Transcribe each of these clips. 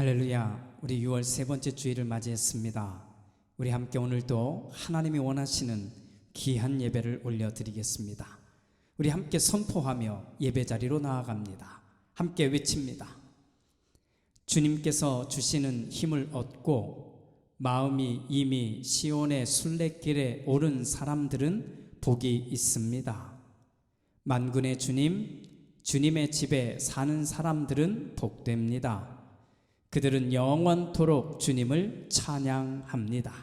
할렐루야. 우리 6월 세 번째 주일을 맞이했습니다. 우리 함께 오늘도 하나님이 원하시는 귀한 예배를 올려드리겠습니다. 우리 함께 선포하며 예배 자리로 나아갑니다. 함께 외칩니다. 주님께서 주시는 힘을 얻고 마음이 이미 시온의 순례길에 오른 사람들은 복이 있습니다. 만군의 주님, 주님의 집에 사는 사람들은 복됩니다. 그들은 영원토록 주님을 찬양합니다.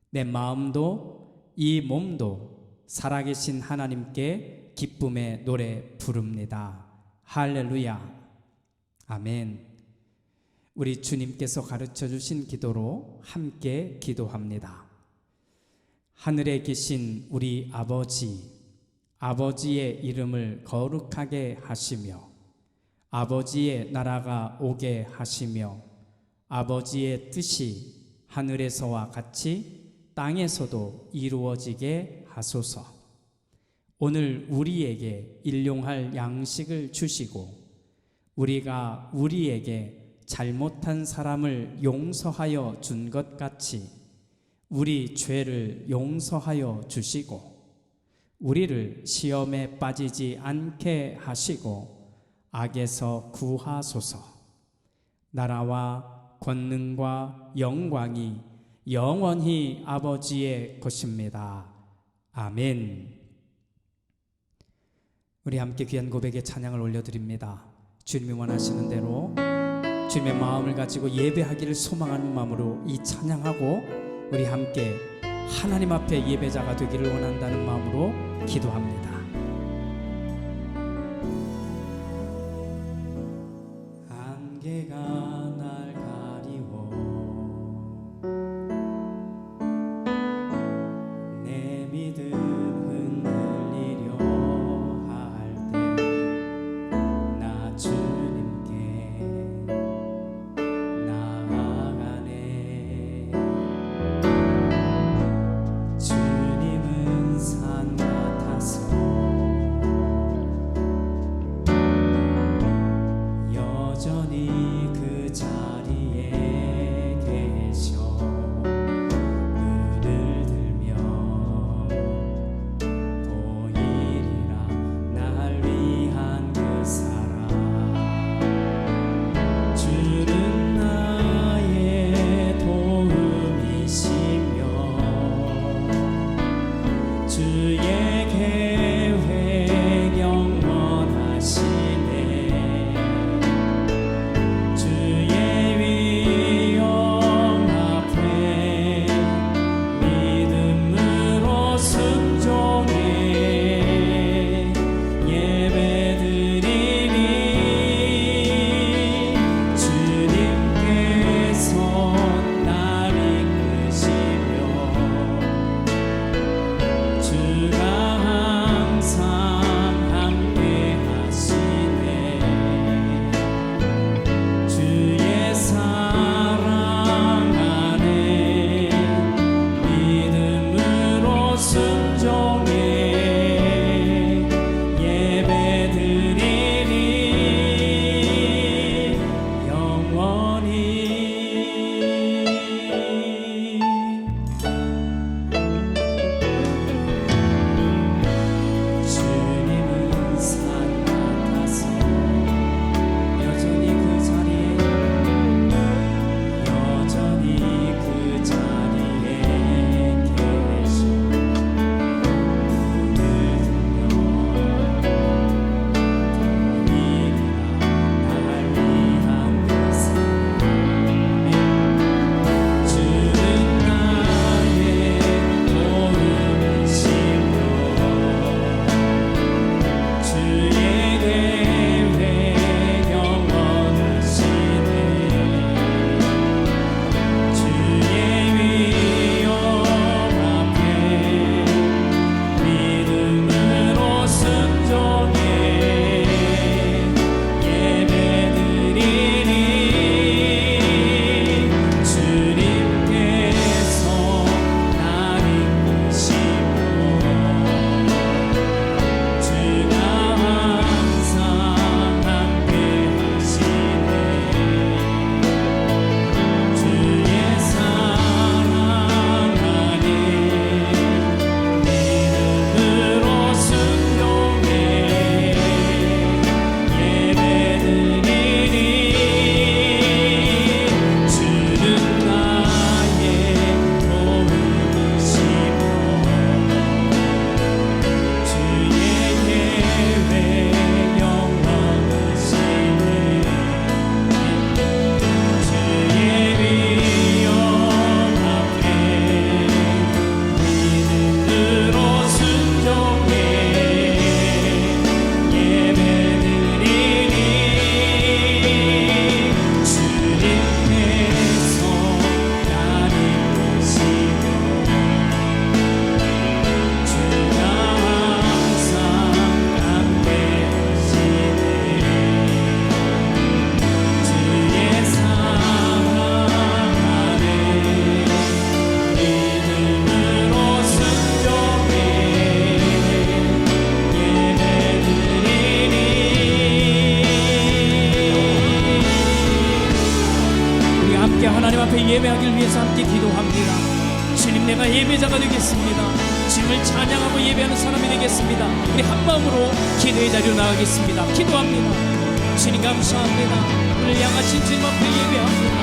내 마음도 이 몸도 살아계신 하나님께 기쁨의 노래 부릅니다. 할렐루야. 아멘. 우리 주님께서 가르쳐 주신 기도로 함께 기도합니다. 하늘에 계신 우리 아버지, 아버지의 이름을 거룩하게 하시며 아버지의 나라가 오게 하시며 아버지의 뜻이 하늘에서와 같이 땅에서도 이루어지게 하소서. 오늘 우리에게 일용할 양식을 주시고 우리가 우리에게 잘못한 사람을 용서하여 준 것 같이 우리 죄를 용서하여 주시고 우리를 시험에 빠지지 않게 하시고 악에서 구하소서. 나라와 권능과 영광이 영원히 아버지의 것입니다. 아멘. 우리 함께 귀한 고백의 찬양을 올려드립니다. 주님이 원하시는 대로 주님의 마음을 가지고 예배하기를 소망하는 마음으로 이 찬양하고 우리 함께 하나님 앞에 예배자가 되기를 원한다는 마음으로 기도합니다. 안개가 날 가리워 내 믿음 흔들리려 할 때 나 주님께 나아가네. 주님은 산 같아서 되겠습니다. 주님, 내가 예배자가 되겠습니다. 주님을 찬양하고 예배하는 사람이 되겠습니다. 우리 한 마음으로 기도의 자리로 나가겠습니다. 기도합니다. 주님 감사합니다. 우리를 향하신 주님 앞에 예배합니다.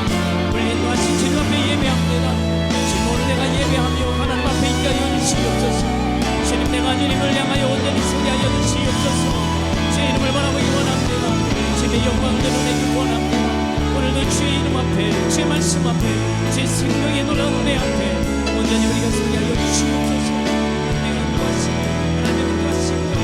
우리를 인도하신 주님 앞에 예배합니다. 주님, 오늘 내가 예배하며 하나님 앞에 인가하여 주시옵소서. 주님, 내가 주님을 향하여 온전히 소리하여 주시옵소서. 주의 이름을 바라보기 원합니다. 주님의 영광을 드러내기 원합니다. 오늘도 주의 이름 앞에, 주의 말씀 앞에, 주의 생명의 놀라운 은혜 앞에 온전히 우리가 소리하여 주시옵소서. 내가 인도하시고 하나님의 인도하시고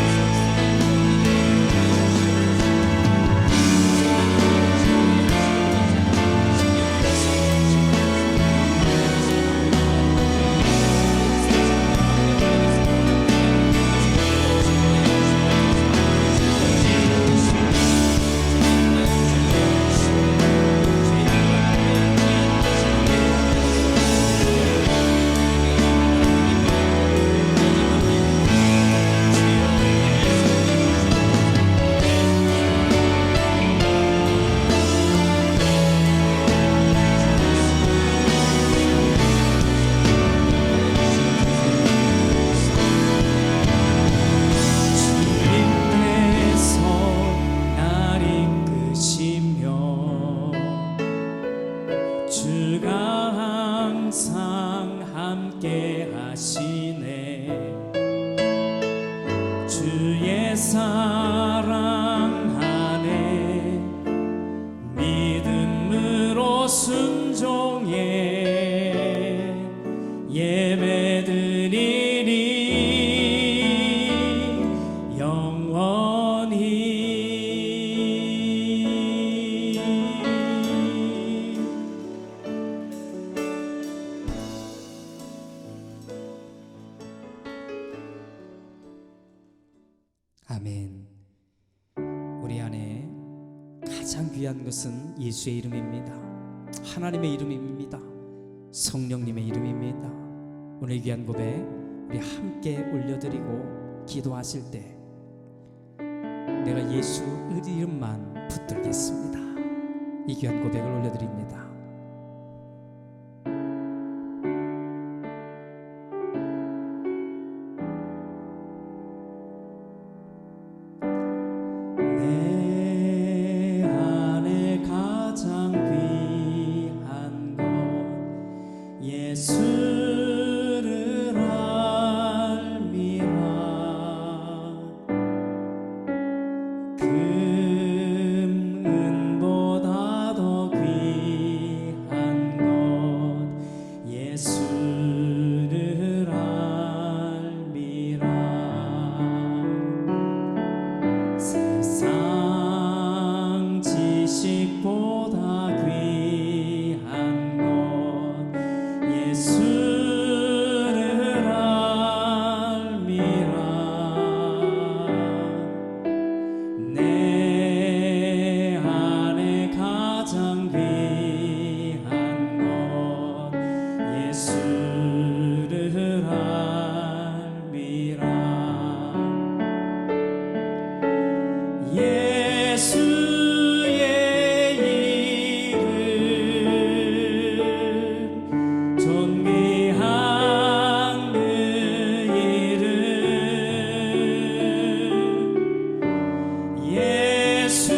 주의 사랑 안에 믿음으로 순종해 예배드리니 영원히. 아멘. 우리 안에 가장 귀한 것은 예수의 이름입니다. 하나님의 이름입니다. 성령님의 이름입니다. 오늘 귀한 고백 우리 함께 올려드리고 기도하실 때 내가 예수 이름만 붙들겠습니다. 이 귀한 고백을 올려드립니다. 예수를 알미라. 금은보다 더 귀한 것 예수를 알미라. 세상 지식보다 귀한 것 예수를 알미라. 내 안에 가장 귀한 것 예수를 알미라. 예수의 이름 존귀한 그 이름. 예수의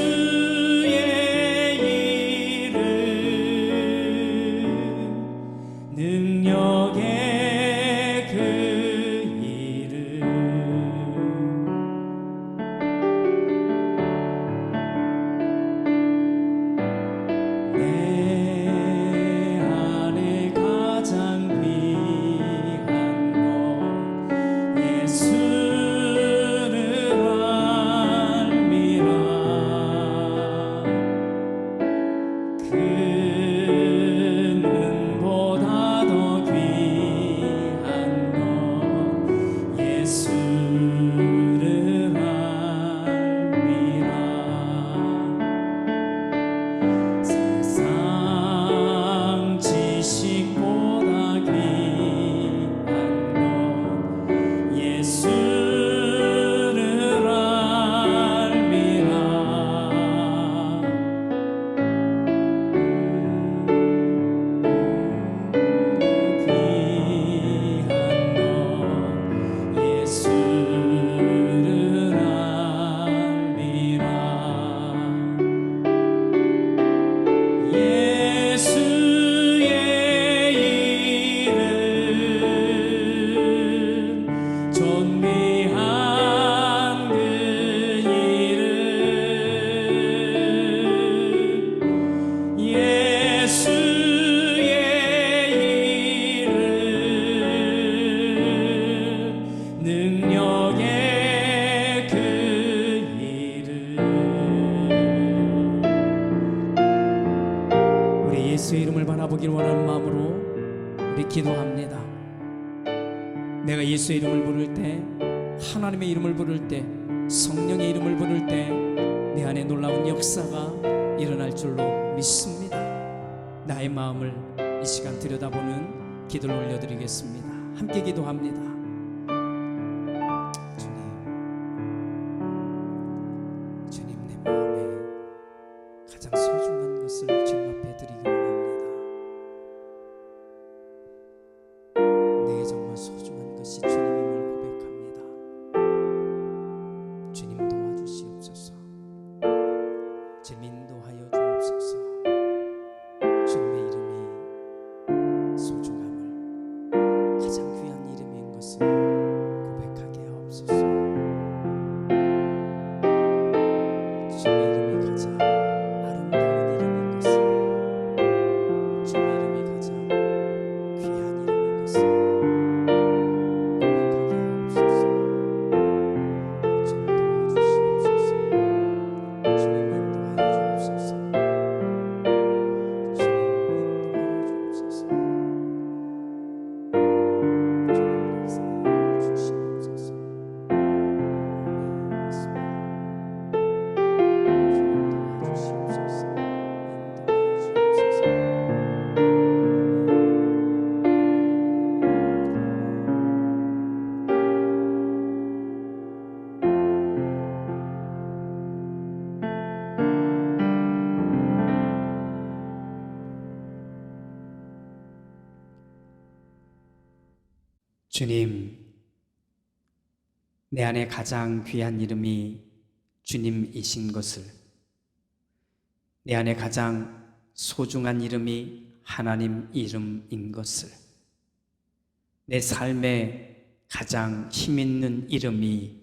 이름 능력의 그 이름. 내 안에 가장 귀한 것 예수를 알미라. 금은보다 더 귀한 기도합니다. 내가 예수의 이름을 부를 때, 하나님의 이름을 부를 때, 성령의 이름을 부를 때 내 안에 놀라운 역사가 일어날 줄로 믿습니다. 나의 마음을 이 시간 들여다보는 기도를 올려드리겠습니다. 함께 기도합니다. 주님, 내 마음에 가장 소중한 것을 주님 앞에 드리기 원합니다. 내게 정말 소중한 것이 주님임을 고백합니다. 주님 도와주시옵소서. 주님 인도하여 주옵소서. 주님의 이름이 소중함을, 가장 귀한 이름인 것을 고백하게 하옵소서. 주님의 이름이 가장 아름다운 이름인 것을, 주님의 이름이 가장 귀한 이름인 것을 고백하게 하옵소서. 주님 도와주시옵소서. 주님 인도하여 주옵소서. 주님 인도하여 주옵소서. 주님 역사하여 주시옵소서. 아멘. 주님, 내 안에 가장 귀한 이름이 주님이신 것을, 내 안에 가장 소중한 이름이 하나님 이름인 것을, 내 삶에 가장 힘있는 이름이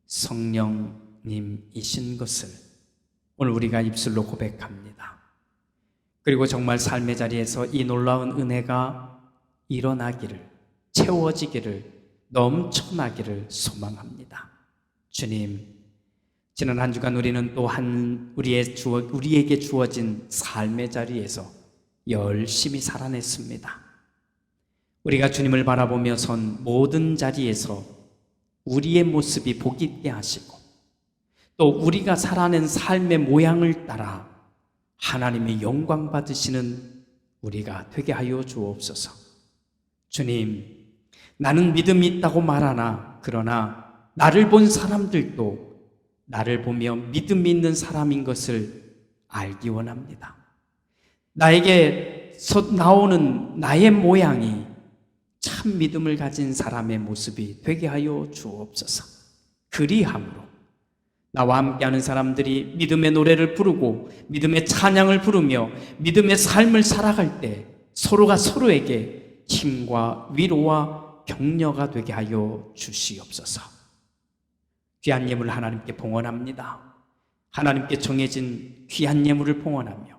성령님이신 것을 오늘 우리가 입술로 고백합니다. 그리고 정말 삶의 자리에서 이 놀라운 은혜가 일어나기를, 채워지기를, 넘쳐나기를 소망합니다. 주님, 지난 한 주간 우리는 또한 우리에게 주어진 삶의 자리에서 열심히 살아냈습니다. 우리가 주님을 바라보며 선 모든 자리에서 우리의 모습이 복 있게 하시고, 또 우리가 살아낸 삶의 모양을 따라 하나님의 영광 받으시는 우리가 되게 하여 주옵소서. 주님, 나는 믿음이 있다고 말하나 그러나 나를 본 사람들도 나를 보며 믿음이 있는 사람인 것을 알기 원합니다. 나에게서 나오는 나의 모양이 참 믿음을 가진 사람의 모습이 되게 하여 주옵소서. 그리함으로 나와 함께하는 사람들이 믿음의 노래를 부르고 믿음의 찬양을 부르며 믿음의 삶을 살아갈 때 서로가 서로에게 힘과 위로와 격려가 되게 하여 주시옵소서. 귀한 예물을 하나님께 봉헌합니다. 하나님께 정해진 귀한 예물을 봉헌하며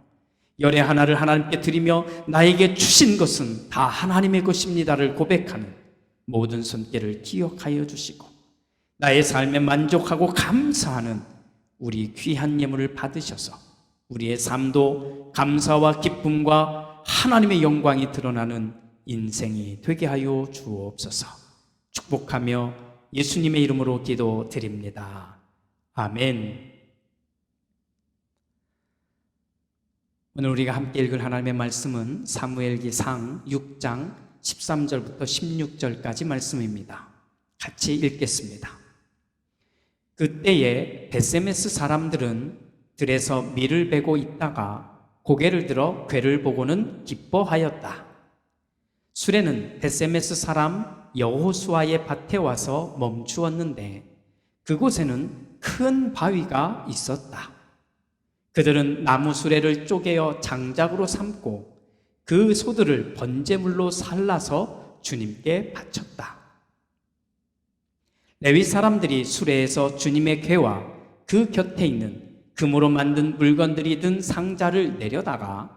열의 하나를 하나님께 드리며 나에게 주신 것은 다 하나님의 것입니다를 고백하는 모든 손길을 기억하여 주시고, 나의 삶에 만족하고 감사하는 우리 귀한 예물을 받으셔서 우리의 삶도 감사와 기쁨과 하나님의 영광이 드러나는 인생이 되게 하여 주옵소서. 축복하며 예수님의 이름으로 기도드립니다. 아멘. 오늘 우리가 함께 읽을 하나님의 말씀은 사무엘기상 6장 13절부터 16절까지 말씀입니다. 같이 읽겠습니다. 그때에 베세메스 사람들은 들에서 밀을 베고 있다가 고개를 들어 괴를 보고는 기뻐하였다. 수레는 베세메스 사람 여호수아의 밭에 와서 멈추었는데 그곳에는 큰 바위가 있었다. 그들은 나무 수레를 쪼개어 장작으로 삼고 그 소들을 번제물로 살라서 주님께 바쳤다. 레위 사람들이 수레에서 주님의 궤와 그 곁에 있는 금으로 만든 물건들이 든 상자를 내려다가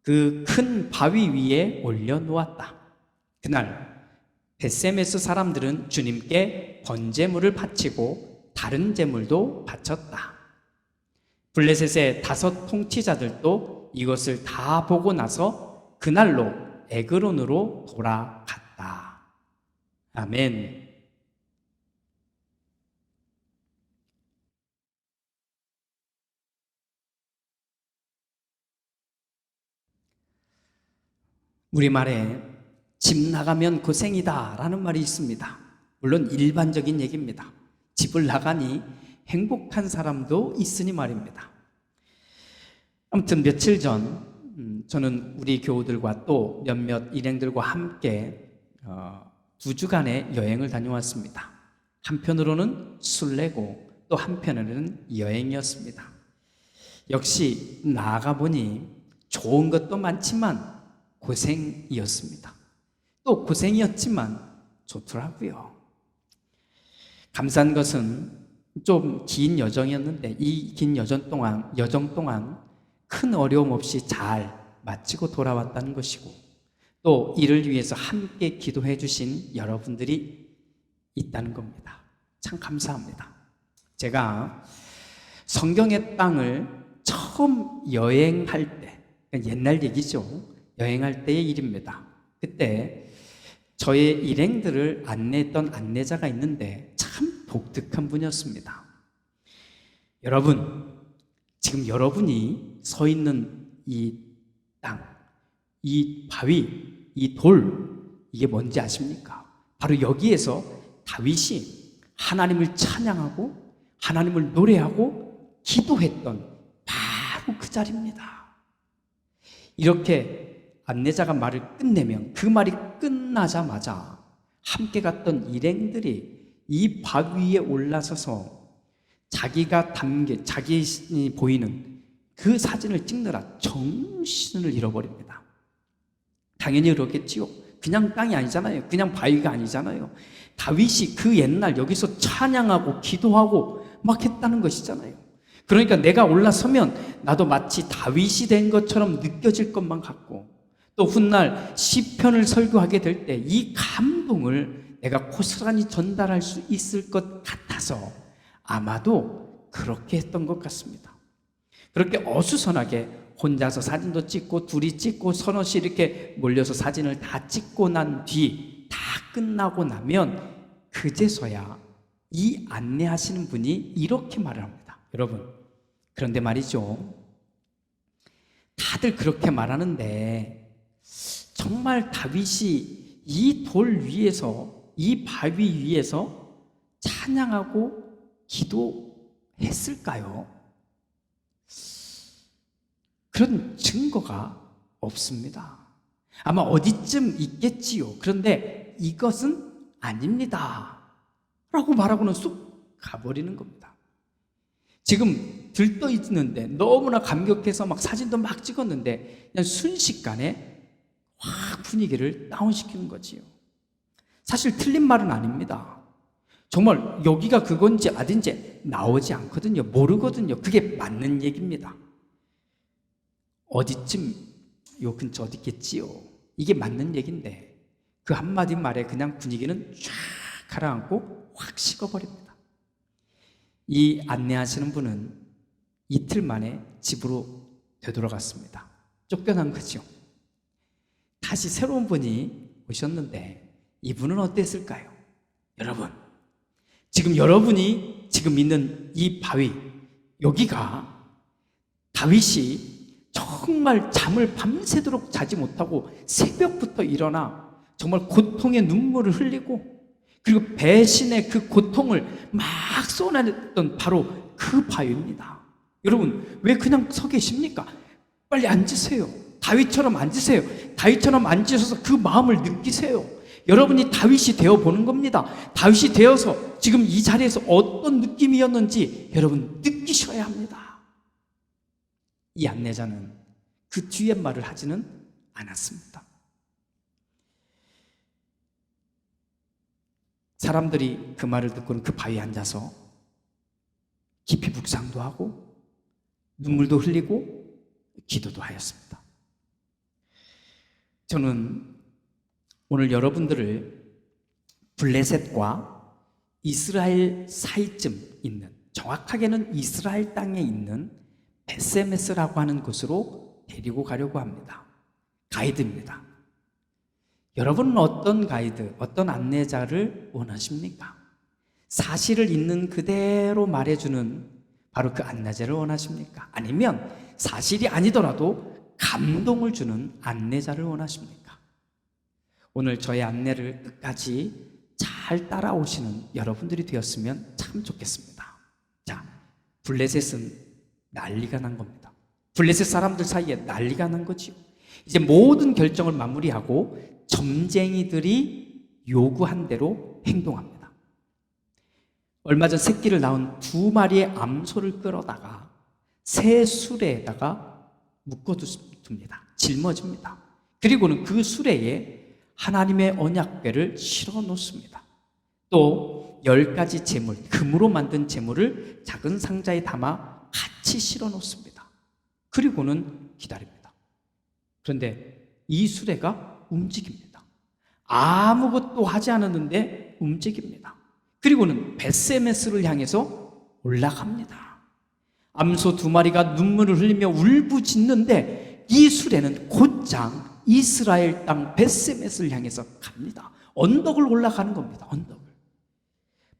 그 큰 바위 위에 올려놓았다. 그날 베세메스 사람들은 주님께 번제물을 바치고 다른 제물도 바쳤다. 블레셋의 5 통치자들도 이것을 다 보고 나서 그날로 에그론으로 돌아갔다. 아멘. 우리말에 집 나가면 고생이다 라는 말이 있습니다. 물론 일반적인 얘기입니다. 집을 나가니 행복한 사람도 있으니 말입니다. 아무튼 며칠 전 저는 우리 교우들과 또 몇몇 일행들과 함께 2주간의 여행을 다녀왔습니다. 한편으로는 술래고 또 한편으로는 여행이었습니다. 역시 나가보니 좋은 것도 많지만 고생이었습니다. 또 고생이었지만 좋더라고요. 감사한 것은 좀 긴 여정이었는데 이 긴 여정 동안 큰 어려움 없이 잘 마치고 돌아왔다는 것이고 또 이를 위해서 함께 기도해 주신 여러분들이 있다는 겁니다. 참 감사합니다. 제가 성경의 땅을 처음 여행할 때, 옛날 얘기죠. 여행할 때의 일입니다. 그때 저의 일행들을 안내했던 안내자가 있는데 참 독특한 분이었습니다. 여러분, 지금 여러분이 서 있는 이 땅, 이 바위, 이 돌, 이게 뭔지 아십니까? 바로 여기에서 다윗이 하나님을 찬양하고 하나님을 노래하고 기도했던 바로 그 자리입니다. 이렇게 안내자가 말을 끝내면 그 말이 끝나자마자 함께 갔던 일행들이 이 바위 위에 올라서서 자기 보이는 그 사진을 찍느라 정신을 잃어버립니다. 당연히 그렇겠지요. 그냥 땅이 아니잖아요. 그냥 바위가 아니잖아요. 다윗이 그 옛날 여기서 찬양하고 기도하고 막 했다는 것이잖아요. 그러니까 내가 올라서면 나도 마치 다윗이 된 것처럼 느껴질 것만 같고 또 훗날 시편을 설교하게 될 때 이 감동을 내가 고스란히 전달할 수 있을 것 같아서 아마도 그렇게 했던 것 같습니다. 그렇게 어수선하게 혼자서 사진도 찍고 둘이 찍고 서너씩 이렇게 몰려서 사진을 다 찍고 난 뒤 다 끝나고 나면 그제서야 이 안내하시는 분이 이렇게 말을 합니다. 여러분, 그런데 말이죠. 다들 그렇게 말하는데 정말 다윗이 이 돌 위에서 이 바위 위에서 찬양하고 기도했을까요? 그런 증거가 없습니다. 아마 어디쯤 있겠지요. 그런데 이것은 아닙니다 라고 말하고는 쑥 가버리는 겁니다. 지금 들떠 있는데 너무나 감격해서 막 사진도 막 찍었는데 그냥 순식간에 확 분위기를 다운시키는 거지요. 사실 틀린 말은 아닙니다. 정말 여기가 그건지 어딘지 나오지 않거든요. 모르거든요. 그게 맞는 얘기입니다. 어디쯤 요 근처 어디 있겠지요. 이게 맞는 얘기인데 그 한마디 말에 그냥 분위기는 쫙 가라앉고 확 식어버립니다. 이 안내하시는 분은 이틀 만에 집으로 되돌아갔습니다. 쫓겨난 거죠. 다시 새로운 분이 오셨는데 이분은 어땠을까요? 여러분, 지금 여러분이 지금 있는 이 바위, 여기가 다윗이 정말 잠을 밤새도록 자지 못하고 새벽부터 일어나 정말 고통의 눈물을 흘리고 그리고 배신의 그 고통을 막 쏟아냈던 바로 그 바위입니다. 여러분, 왜 그냥 서 계십니까? 빨리 앉으세요. 다윗처럼 앉으세요. 다윗처럼 앉으셔서 그 마음을 느끼세요. 여러분이 다윗이 되어보는 겁니다. 다윗이 되어서 지금 이 자리에서 어떤 느낌이었는지 여러분 느끼셔야 합니다. 이 안내자는 그 뒤에 말을 하지는 않았습니다. 사람들이 그 말을 듣고는 그 바위에 앉아서 깊이 묵상도 하고 눈물도 흘리고 기도도 하였습니다. 저는 오늘 여러분들을 블레셋과 이스라엘 사이쯤 있는, 정확하게는 이스라엘 땅에 있는 베세메스라고 하는 곳으로 데리고 가려고 합니다. 가이드입니다. 여러분은 어떤 가이드, 어떤 안내자를 원하십니까? 사실을 있는 그대로 말해주는 바로 그 안내자를 원하십니까? 아니면 사실이 아니더라도 감동을 주는 안내자를 원하십니까? 오늘 저의 안내를 끝까지 잘 따라오시는 여러분들이 되었으면 참 좋겠습니다. 자, 블레셋은 난리가 난 겁니다. 블레셋 사람들 사이에 난리가 난 거지요. 이제 모든 결정을 마무리하고 점쟁이들이 요구한 대로 행동합니다. 얼마 전 새끼를 낳은 2마리의 암소를 끌어다가 새 수레에다가 묶어둡니다. 짊어집니다. 그리고는 그 수레에 하나님의 언약궤를 실어 놓습니다. 또 10가지 제물, 금으로 만든 제물을 작은 상자에 담아 같이 실어 놓습니다. 그리고는 기다립니다. 그런데 이 수레가 움직입니다. 아무것도 하지 않았는데 움직입니다. 그리고는 벳세메스를 향해서 올라갑니다. 암소 2마리가 눈물을 흘리며 울부짖는데 이 수레는 곧장 이스라엘 땅 벳세메스를 향해서 갑니다. 언덕을 올라가는 겁니다. 언덕을.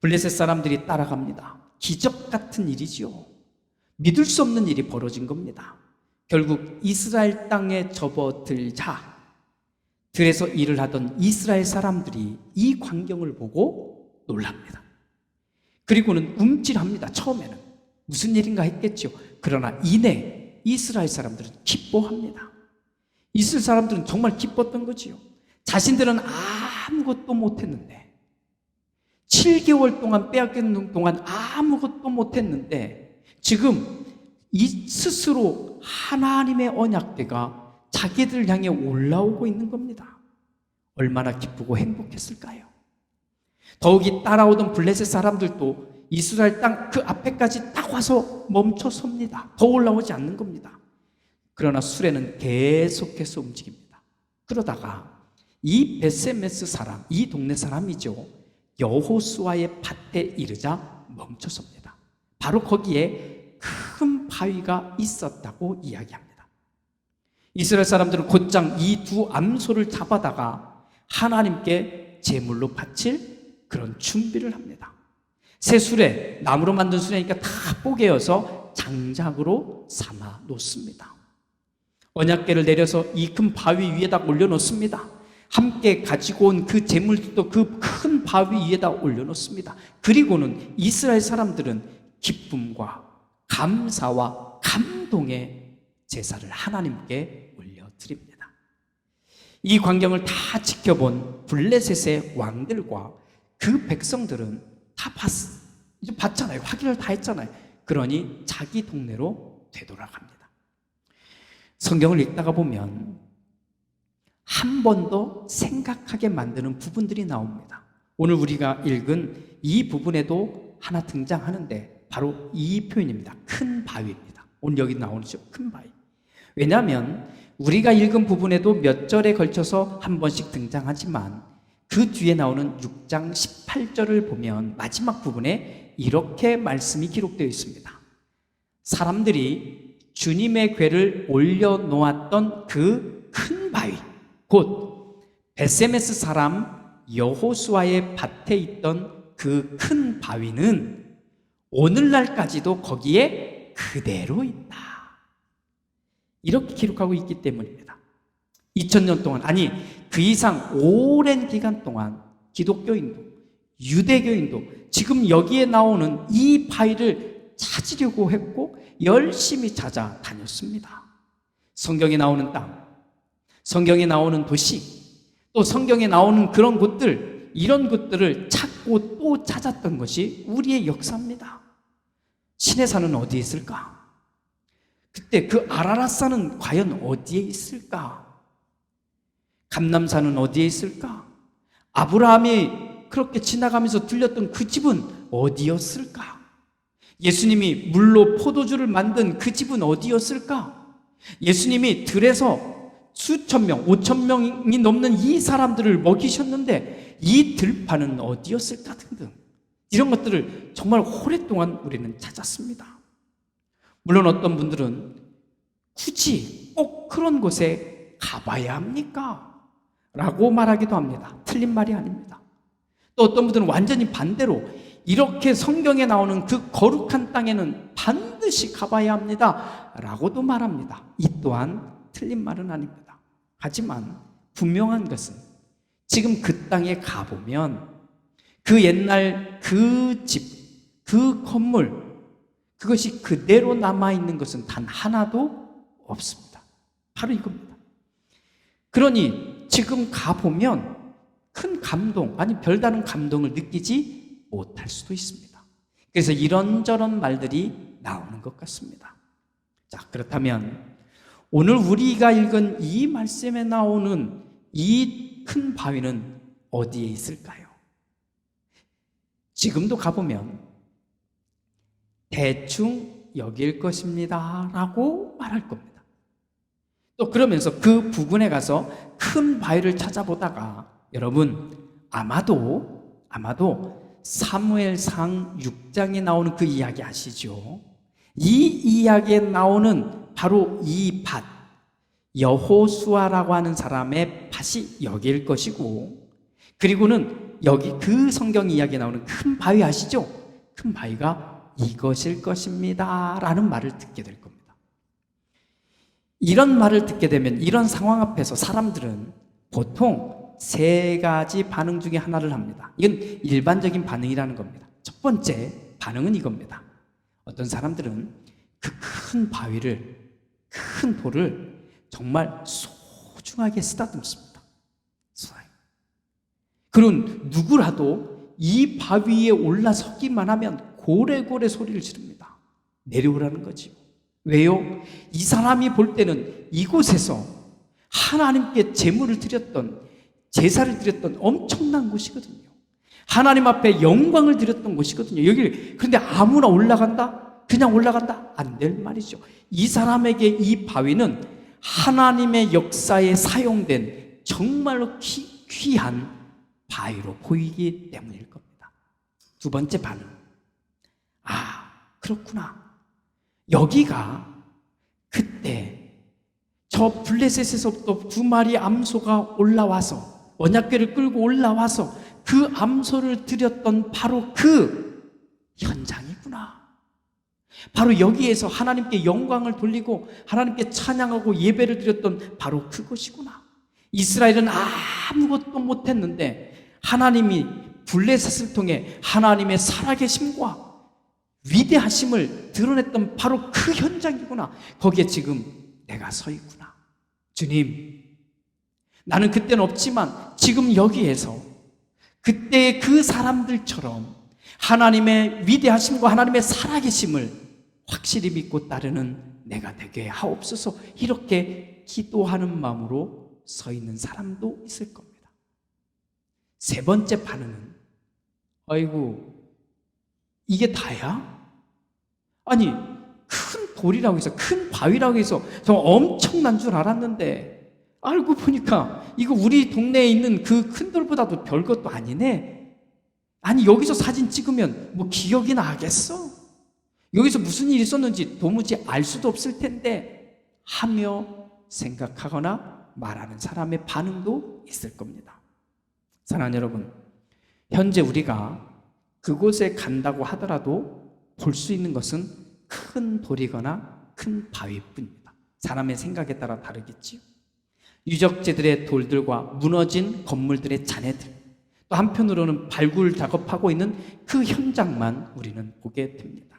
블레셋 사람들이 따라갑니다. 기적 같은 일이지요. 믿을 수 없는 일이 벌어진 겁니다. 결국 이스라엘 땅에 접어들자 들에서 일을 하던 이스라엘 사람들이 이 광경을 보고 놀랍니다. 그리고는 움찔합니다. 처음에는 무슨 일인가 했겠죠. 그러나 이내 이스라엘 사람들은 기뻐합니다. 이스라엘 사람들은 정말 기뻤던 거지요. 자신들은 아무것도 못했는데 7개월 동안 빼앗기는 동안 아무것도 못했는데 지금 이 스스로 하나님의 언약궤가 자기들 향해 올라오고 있는 겁니다. 얼마나 기쁘고 행복했을까요? 더욱이 따라오던 블레셋 사람들도 이스라엘 땅 그 앞에까지 딱 와서 멈춰 섭니다. 더 올라오지 않는 겁니다. 그러나 수레는 계속해서 움직입니다. 그러다가 이 벳세메스 사람, 이 동네 사람이죠. 여호수아의 밭에 이르자 멈춰 섭니다. 바로 거기에 큰 바위가 있었다고 이야기합니다. 이스라엘 사람들은 곧장 이 2 암소를 잡아다가 하나님께 제물로 바칠 그런 준비를 합니다. 새 수레, 나무로 만든 수레니까 다 뽀개어서 장작으로 삼아 놓습니다. 언약궤를 내려서 이 큰 바위 위에다 올려놓습니다. 함께 가지고 온 그 제물들도 그 큰 바위 위에다 올려놓습니다. 그리고는 이스라엘 사람들은 기쁨과 감사와 감동의 제사를 하나님께 올려드립니다. 이 광경을 다 지켜본 블레셋의 왕들과 그 백성들은 다 이제 봤잖아요. 확인을 다 했잖아요. 그러니 자기 동네로 되돌아갑니다. 성경을 읽다가 보면 한 번 더 생각하게 만드는 부분들이 나옵니다. 오늘 우리가 읽은 이 부분에도 하나 등장하는데 바로 이 표현입니다. 큰 바위입니다. 오늘 여기 나오죠. 큰 바위. 왜냐하면 우리가 읽은 부분에도 몇 절에 걸쳐서 한 번씩 등장하지만 그 뒤에 나오는 6장 18절을 보면 마지막 부분에 이렇게 말씀이 기록되어 있습니다. 사람들이 주님의 궤를 올려놓았던 그 큰 바위, 곧 벳세메스 사람 여호수아의 밭에 있던 그 큰 바위는 오늘날까지도 거기에 그대로 있다. 이렇게 기록하고 있기 때문입니다. 2000년 동안, 아니 그 이상 오랜 기간 동안 기독교인도 유대교인도 지금 여기에 나오는 이 바위를 찾으려고 했고 열심히 찾아다녔습니다. 성경에 나오는 땅, 성경에 나오는 도시, 또 성경에 나오는 그런 곳들, 이런 곳들을 찾고 또 찾았던 것이 우리의 역사입니다. 신의 산은 어디에 있을까? 그때 그 아라랏산은 과연 어디에 있을까? 감람산은 어디에 있을까? 아브라함이 그렇게 지나가면서 들렸던 그 집은 어디였을까? 예수님이 물로 포도주를 만든 그 집은 어디였을까? 예수님이 들에서 수천 명, 5천 명이 넘는 이 사람들을 먹이셨는데 이 들판은 어디였을까 등등 이런 것들을 정말 오랫동안 우리는 찾았습니다. 물론 어떤 분들은 굳이 꼭 그런 곳에 가봐야 합니까? 라고 말하기도 합니다. 틀린 말이 아닙니다. 또 어떤 분들은 완전히 반대로 이렇게 성경에 나오는 그 거룩한 땅에는 반드시 가봐야 합니다 라고도 말합니다. 이 또한 틀린 말은 아닙니다. 하지만 분명한 것은 지금 그 땅에 가보면 그 옛날 그 집, 그 건물, 그것이 그대로 남아있는 것은 단 하나도 없습니다. 바로 이겁니다. 그러니 지금 가보면 큰 감동, 아니 별다른 감동을 느끼지 못할 수도 있습니다. 그래서 이런저런 말들이 나오는 것 같습니다. 자, 그렇다면 오늘 우리가 읽은 이 말씀에 나오는 이 큰 바위는 어디에 있을까요? 지금도 가보면 대충 여길 것입니다 라고 말할 겁니다. 또 그러면서 그 부근에 가서 큰 바위를 찾아보다가 여러분 아마도 사무엘상 6장에 나오는 그 이야기 아시죠? 이 이야기에 나오는 바로 이 밭, 여호수아라고 하는 사람의 밭이 여기일 것이고, 그리고는 여기 그 성경 이야기에 나오는 큰 바위 아시죠? 큰 바위가 이것일 것입니다 라는 말을 듣게 될 겁니다. 이런 말을 듣게 되면 이런 상황 앞에서 사람들은 보통 세 가지 반응 중에 하나를 합니다. 이건 일반적인 반응이라는 겁니다. 첫 번째 반응은 이겁니다. 어떤 사람들은 그 큰 바위를, 큰 돌을 정말 소중하게 쓰다듬습니다. 그런 누구라도 이 바위에 올라서기만 하면 고래고래 소리를 지릅니다. 내려오라는 거지요. 왜요? 이 사람이 볼 때는 이곳에서 하나님께 제물을 드렸던, 제사를 드렸던 엄청난 곳이거든요. 하나님 앞에 영광을 드렸던 곳이거든요. 여기 그런데 아무나 올라간다? 그냥 올라간다? 안 될 말이죠. 이 사람에게 이 바위는 하나님의 역사에 사용된 정말로 귀한 바위로 보이기 때문일 겁니다. 두 번째 반응. 아, 그렇구나. 여기가 그때 저 블레셋에서부터 두 마리 암소가 올라와서, 언약궤를 끌고 올라와서 그 암소를 드렸던 바로 그 현장이구나. 바로 여기에서 하나님께 영광을 돌리고 하나님께 찬양하고 예배를 드렸던 바로 그것이구나. 이스라엘은 아무것도 못했는데 하나님이 블레셋을 통해 하나님의 살아계심과 위대하심을 드러냈던 바로 그 현장이구나. 거기에 지금 내가 서 있구나. 주님, 나는 그때는 없지만 지금 여기에서 그때의 그 사람들처럼 하나님의 위대하심과 하나님의 살아계심을 확실히 믿고 따르는 내가 되게 하옵소서. 이렇게 기도하는 마음으로 서 있는 사람도 있을 겁니다. 세 번째 반응은, 아이고 이게 다야? 아니 큰 돌이라고 해서, 큰 바위라고 해서 정말 엄청난 줄 알았는데 알고 보니까 이거 우리 동네에 있는 그 큰 돌보다도 별것도 아니네. 아니 여기서 사진 찍으면 뭐 기억이 나겠어? 여기서 무슨 일이 있었는지 도무지 알 수도 없을 텐데 하며 생각하거나 말하는 사람의 반응도 있을 겁니다. 사랑하는 여러분, 현재 우리가 그곳에 간다고 하더라도 볼 수 있는 것은 큰 돌이거나 큰 바위뿐입니다. 사람의 생각에 따라 다르겠지요. 유적지들의 돌들과 무너진 건물들의 잔해들, 또 한편으로는 발굴 작업하고 있는 그 현장만 우리는 보게 됩니다.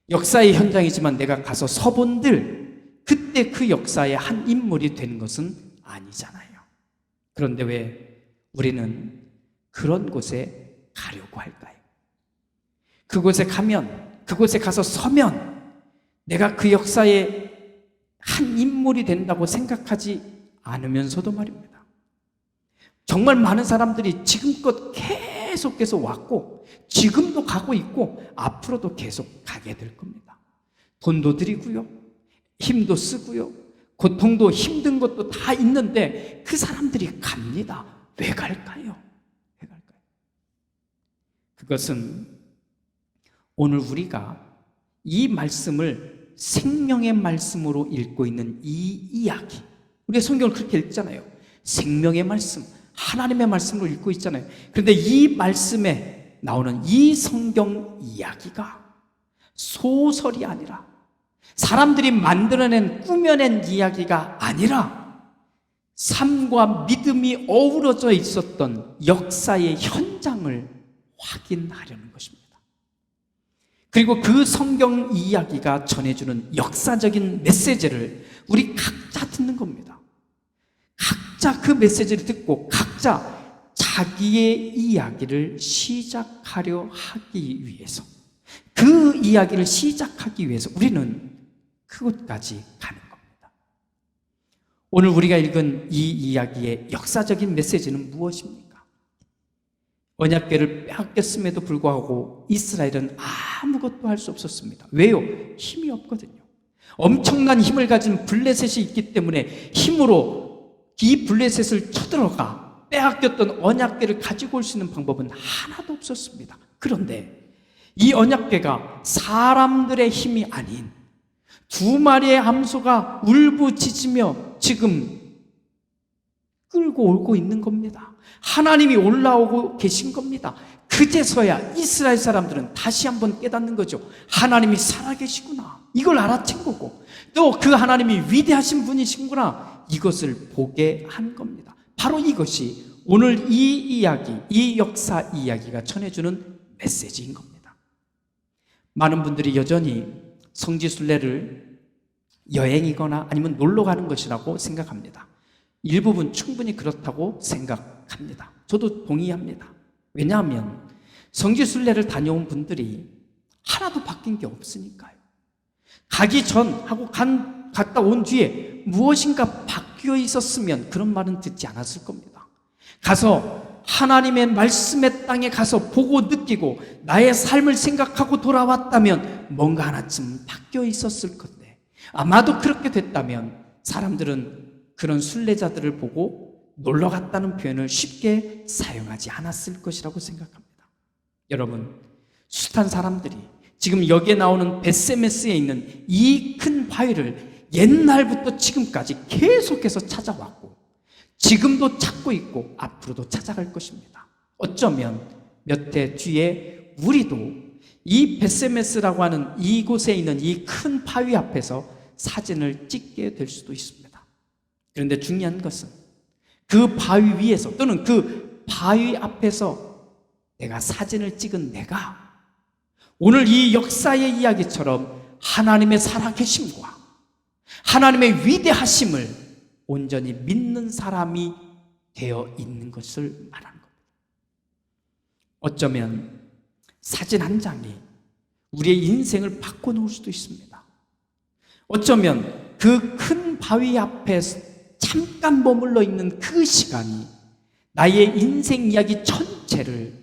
역사의 현장이지만 내가 가서 서본들 그때 그 역사의 한 인물이 된 것은 아니잖아요. 그런데 왜 우리는 그런 곳에 가려고 할까요? 그곳에 가면, 그곳에 가서 서면 내가 그 역사의 한 인물이 된다고 생각하지 않으면서도 말입니다. 정말 많은 사람들이 지금껏 계속해서 왔고 지금도 가고 있고 앞으로도 계속 가게 될 겁니다. 돈도 들이고요, 힘도 쓰고요, 고통도 힘든 것도 다 있는데 그 사람들이 갑니다. 왜 갈까요? 왜 갈까요? 그것은 오늘 우리가 이 말씀을 생명의 말씀으로 읽고 있는 이 이야기, 우리가 성경을 그렇게 읽잖아요. 생명의 말씀, 하나님의 말씀을 읽고 있잖아요. 그런데 이 말씀에 나오는 이 성경 이야기가 소설이 아니라, 사람들이 만들어낸 꾸며낸 이야기가 아니라 삶과 믿음이 어우러져 있었던 역사의 현장을 확인하려는 것입니다. 그리고 그 성경 이야기가 전해주는 역사적인 메시지를 우리 각자 듣는 겁니다. 각자 그 메시지를 듣고 각자 자기의 이야기를 시작하려 하기 위해서, 그 이야기를 시작하기 위해서 우리는 그곳까지 가는 겁니다. 오늘 우리가 읽은 이 이야기의 역사적인 메시지는 무엇입니까? 언약궤를 빼앗겼음에도 불구하고 이스라엘은 아무것도 할 수 없었습니다. 왜요? 힘이 없거든요. 엄청난 힘을 가진 블레셋이 있기 때문에 힘으로 이 블레셋을 쳐들어가 빼앗겼던 언약궤를 가지고 올 수 있는 방법은 하나도 없었습니다. 그런데 이 언약궤가 사람들의 힘이 아닌 두 마리의 함소가 울부짖으며 지금 끌고 오고 있는 겁니다. 하나님이 올라오고 계신 겁니다. 그제서야 이스라엘 사람들은 다시 한번 깨닫는 거죠. 하나님이 살아계시구나, 이걸 알아챈 거고, 또 그 하나님이 위대하신 분이시구나, 이것을 보게 한 겁니다. 바로 이것이 오늘 이 이야기, 이 역사 이야기가 전해주는 메시지인 겁니다. 많은 분들이 여전히 성지순례를 여행이거나 아니면 놀러 가는 것이라고 생각합니다. 일부분 충분히 그렇다고 생각합니다. 저도 동의합니다. 왜냐하면 성지순례를 다녀온 분들이 하나도 바뀐 게 없으니까요. 가기 전하고 갔다 온 뒤에 무엇인가 바뀌어 있었으면 그런 말은 듣지 않았을 겁니다. 가서 하나님의 말씀의 땅에 가서 보고 느끼고 나의 삶을 생각하고 돌아왔다면 뭔가 하나쯤 바뀌어 있었을 건데, 아마도 그렇게 됐다면 사람들은 그런 순례자들을 보고 놀러 갔다는 표현을 쉽게 사용하지 않았을 것이라고 생각합니다. 여러분, 숱한 사람들이 지금 여기에 나오는 벳세메스에 있는 이 큰 바위를 옛날부터 지금까지 계속해서 찾아왔고 지금도 찾고 있고 앞으로도 찾아갈 것입니다. 어쩌면 몇 해 뒤에 우리도 이 벳세메스라고 하는 이곳에 있는 이 큰 바위 앞에서 사진을 찍게 될 수도 있습니다. 그런데 중요한 것은 그 바위 위에서 또는 그 바위 앞에서 내가 사진을 찍은 내가 오늘 이 역사의 이야기처럼 하나님의 살아계심과 하나님의 위대하심을 온전히 믿는 사람이 되어 있는 것을 말하는 겁니다. 어쩌면 사진 한 장이 우리의 인생을 바꿔놓을 수도 있습니다. 어쩌면 그 큰 바위 앞에 잠깐 머물러 있는 그 시간이 나의 인생 이야기 전체를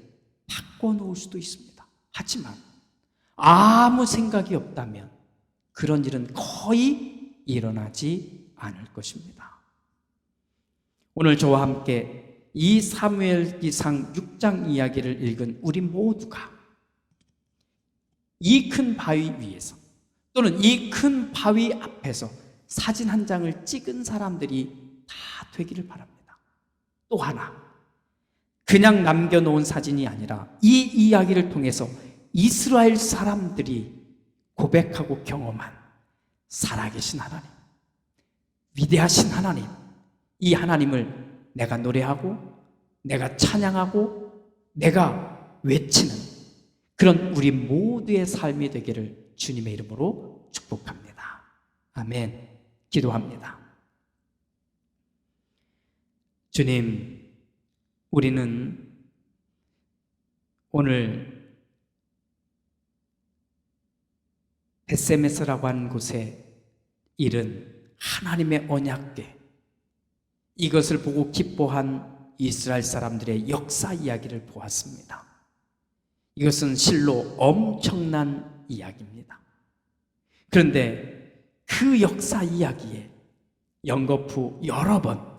바꿔놓을 수도 있습니다. 하지만 아무 생각이 없다면 그런 일은 거의 일어나지 않을 것입니다. 오늘 저와 함께 이 사무엘기상 6장 이야기를 읽은 우리 모두가 이 큰 바위 위에서 또는 이 큰 바위 앞에서 사진 한 장을 찍은 사람들이 다 되기를 바랍니다. 또 하나, 그냥 남겨놓은 사진이 아니라 이 이야기를 통해서 이스라엘 사람들이 고백하고 경험한 살아계신 하나님, 위대하신 하나님, 이 하나님을 내가 노래하고 내가 찬양하고 내가 외치는 그런 우리 모두의 삶이 되기를 주님의 이름으로 축복합니다. 아멘. 기도합니다. 주님, 우리는 오늘 벳세메스라고 하는 곳에 이른 하나님의 언약궤, 이것을 보고 기뻐한 이스라엘 사람들의 역사 이야기를 보았습니다. 이것은 실로 엄청난 이야기입니다. 그런데 그 역사 이야기에 연거푸 여러 번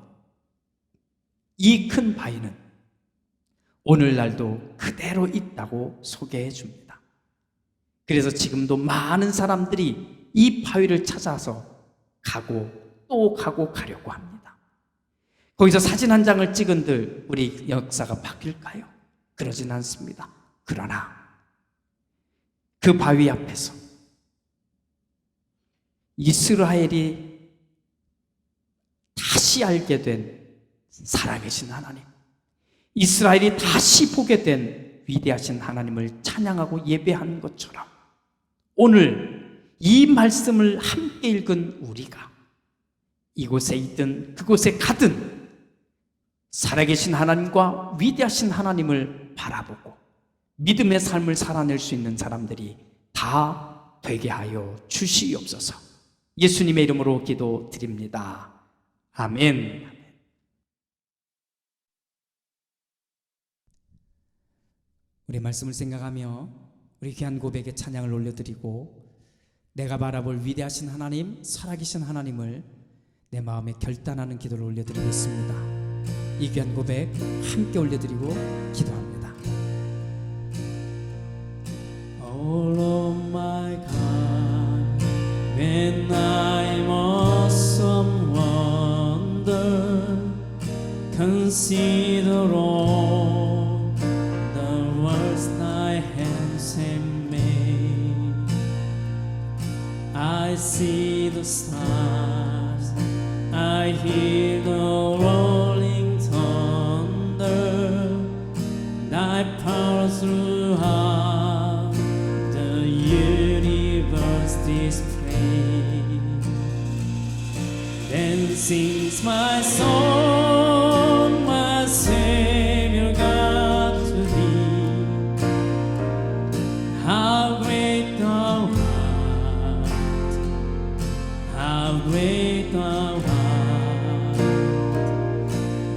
이 큰 바위는 오늘날도 그대로 있다고 소개해 줍니다. 그래서 지금도 많은 사람들이 이 바위를 찾아서 가고 또 가고 가려고 합니다. 거기서 사진 한 장을 찍은들 우리 역사가 바뀔까요? 그러진 않습니다. 그러나 그 바위 앞에서 이스라엘이 다시 알게 된 살아계신 하나님, 이스라엘이 다시 보게 된 위대하신 하나님을 찬양하고 예배하는 것처럼 오늘 이 말씀을 함께 읽은 우리가 이곳에 있든 그곳에 가든 살아계신 하나님과 위대하신 하나님을 바라보고 믿음의 삶을 살아낼 수 있는 사람들이 다 되게 하여 주시옵소서. 예수님의 이름으로 기도드립니다. 아멘. 우리 말씀을 생각하며 우리 귀한 고백에 찬양을 올려드리고 내가 바라볼 위대하신 하나님, 살아계신 하나님을 내 마음에 결단하는 기도를 올려드리겠습니다. 이 귀한 고백 함께 올려드리고 기도합니다. All of my God, when I'm awesome wonder, consider all the words thy hands have made. I see the stars, I hear the rolling thunder, thy power throughout the universe display. Then sings my soul, my Savior God, to thee. How great thou art, how great thou art.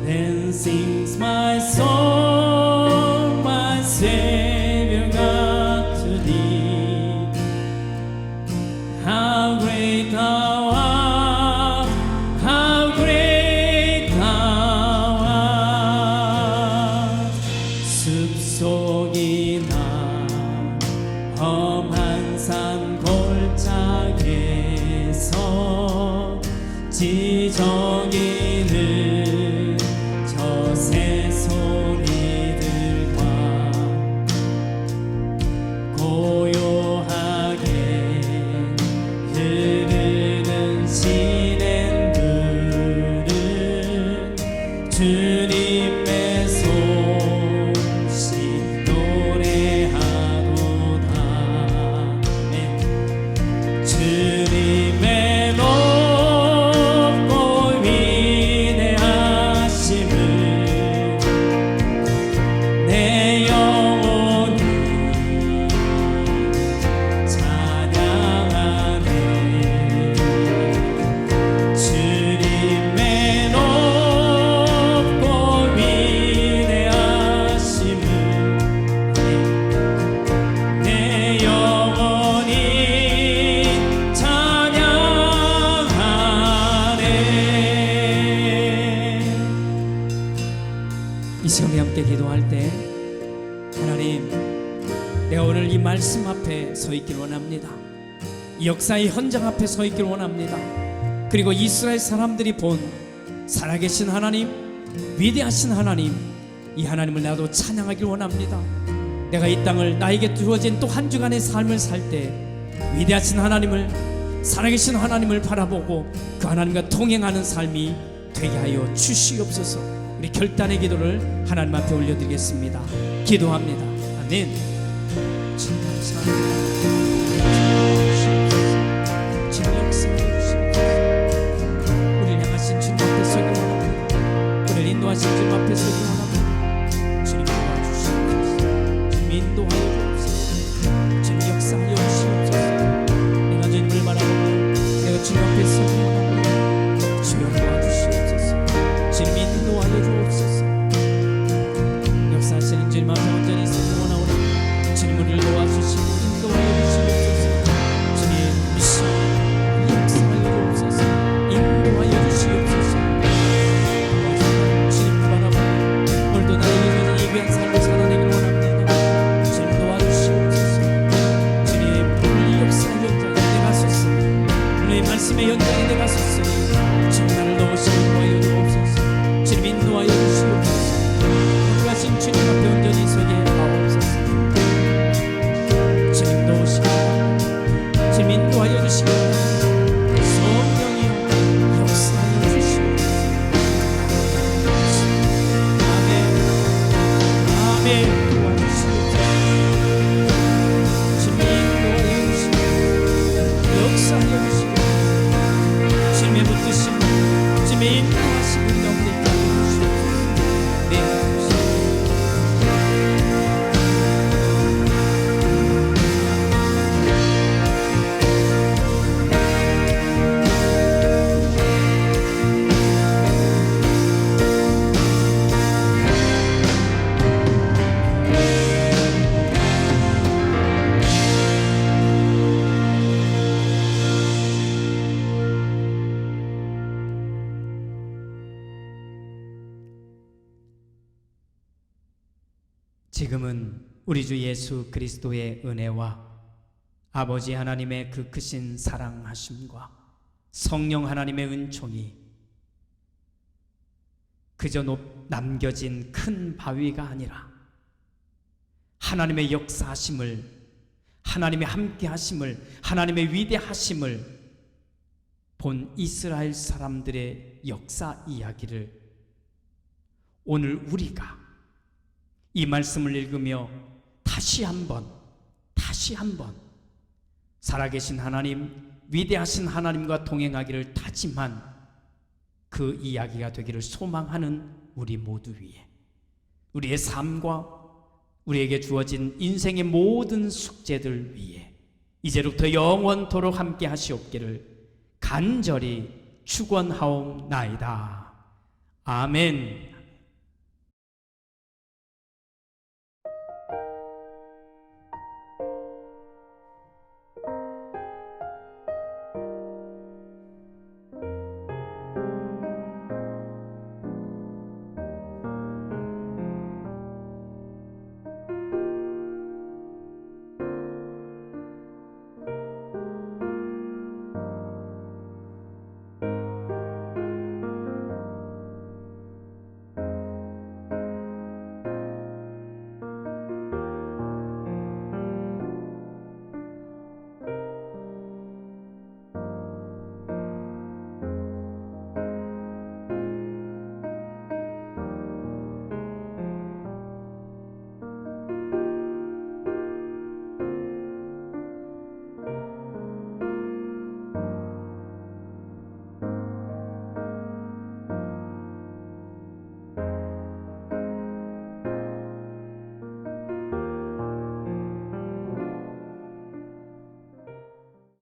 Then sings my soul, my Savior God, to thee. How great thou art, how great thou art. 숲속이나 험한 산 골짜기에서 지저귀는 저 새소리들과 고요하게 흐르는 시냇물은 주님의 소식 노래하도다. 주님의 높고 위대하심을 내 영혼이 찬양하네. 주님의 높고 위대하심을 내 영혼이 찬양하네. 이 시간에 함께 기도할 때 하나님, 내가 오늘 이 말씀 앞에 서 있길 원합니다. 이 역사의 현장 앞에 서 있길 원합니다. 그리고 이스라엘 사람들이 본 살아계신 하나님, 위대하신 하나님, 이 하나님을 나도 찬양하길 원합니다. 내가 이 땅을 나에게 주어진 또 한 주간의 삶을 살 때 위대하신 하나님을, 살아계신 하나님을 바라보고 그 하나님과 동행하는 삶이 되게 하여 주시옵소서. 우리 결단의 기도를 하나님 앞에 올려드리겠습니다. 기도합니다. 아멘. 주님 감사합니다. 주님 역사해 주시옵소서. 우리를 향하신 주님 앞에 서기 원합니다. 우리를 인도하신 주님 앞에 서기 원합니다. 주님 도와주시옵소서. 주님 인도하여 주옵소서. 주님 역사하여 주시옵소서. 내가 주님을 바라보고 내가 주님 앞에 서기 원합니다. 주여 도와주시옵소서. 주님 인도하여 주옵소서. 역사하시는 주님 앞에 온전히 서기 원하오니 주님 우리를 도와주시고 인도하여 주시옵소서. 주님 역사하여 주옵소서. 인도하여 주시옵소서. 주님을 바라보고 오늘도 나에게 주는 이 귀한 삶을 살아내길 원합니다. 주님 도와주시옵소서. 주님 오늘 이 역사의 현장에 내가 섰으니, 오늘 이 말씀의 현장에 내가 섰으니 주님 나를 도우시고 도와여 주옵소서. 주님 주님의 도와주시옵소서. 주님의 인도하시고 역사하여 주시고 주님의 붙드심을 주님의 인도하심을 너무나 있게 하여 주시옵소서. 네, 지금은 우리 주 예수 그리스도의 은혜와 아버지 하나님의 그 크신 사랑하심과 성령 하나님의 은총이 그저 남겨진 큰 바위가 아니라 하나님의 역사하심을, 하나님의 함께하심을, 하나님의 위대하심을 본 이스라엘 사람들의 역사 이야기를 오늘 우리가 이 말씀을 읽으며 다시 한번 살아계신 하나님, 위대하신 하나님과 동행하기를 다짐한 그 이야기가 되기를 소망하는 우리 모두 위에, 우리의 삶과 우리에게 주어진 인생의 모든 숙제들 위에 이제부터 영원토록 함께 하시옵기를 간절히 축원하옵나이다. 아멘.